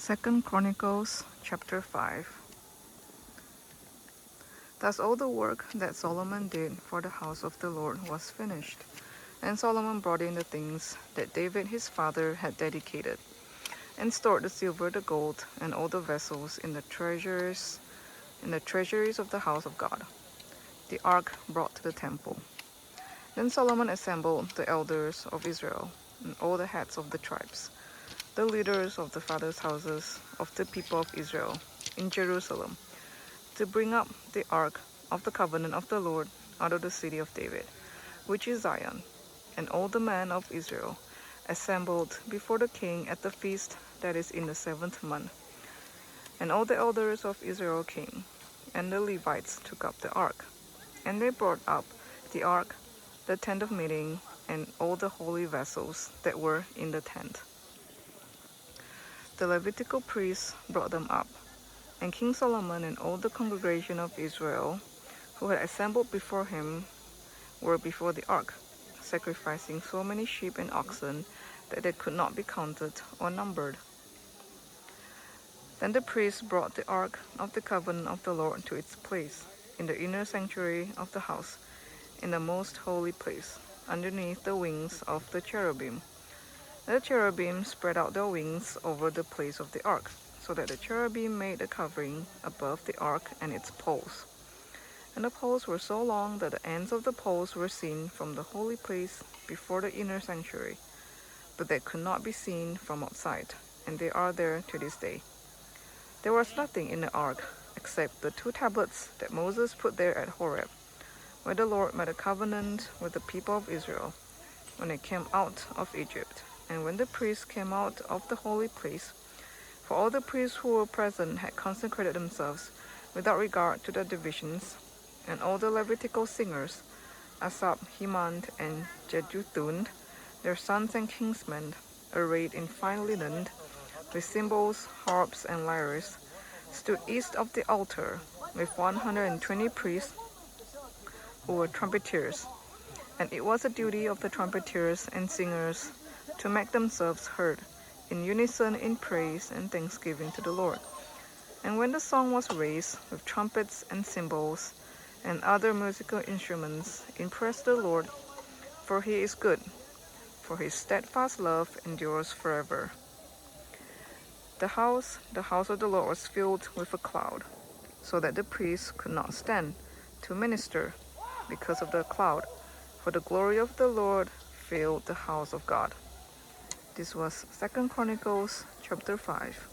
2 Chronicles chapter 5. Thus all the work that Solomon did for the house of the Lord was finished, and Solomon brought in the things that David his father had dedicated, and stored the silver, the gold, and all the vessels in the treasuries of the house of God. The ark brought to the temple. Then Solomon assembled the elders of Israel, and all the heads of the tribes, the leaders of the fathers' houses of the people of Israel, in Jerusalem, to bring up the ark of the covenant of the Lord out of the city of David, which is Zion. And all the men of Israel assembled before the king at the feast that is in the 7th month. And all the elders of Israel came, and the Levites took up the ark. And they brought up the ark, the tent of meeting, and all the holy vessels that were in the tent. The Levitical priests brought them up, and King Solomon and all the congregation of Israel who had assembled before him were before the ark, sacrificing so many sheep and oxen that they could not be counted or numbered. Then the priests brought the ark of the covenant of the Lord to its place, in the inner sanctuary of the house, in the most holy place, underneath the wings of the cherubim. The cherubim spread out their wings over the place of the ark, so that the cherubim made a covering above the ark and its poles. And the poles were so long that the ends of the poles were seen from the holy place before the inner sanctuary, but they could not be seen from outside, and they are there to this day. There was nothing in the ark except the 2 tablets that Moses put there at Horeb, where the Lord made a covenant with the people of Israel when they came out of Egypt, and when the priests came out of the holy place. For all the priests who were present had consecrated themselves without regard to the divisions, and all the Levitical singers, Asaph, Heman, and Jeduthun, their sons and kinsmen, arrayed in fine linen, with cymbals, harps, and lyres, stood east of the altar, with 120 priests who were trumpeters. And it was the duty of the trumpeters and singers to make themselves heard in unison in praise and thanksgiving to the Lord. And when the song was raised with trumpets and cymbals and other musical instruments, in praise to the Lord, for he is good, for his steadfast love endures forever. The house of the Lord was filled with a cloud, so that the priests could not stand to minister because of the cloud, for the glory of the Lord filled the house of God. This was 2 Chronicles chapter 5.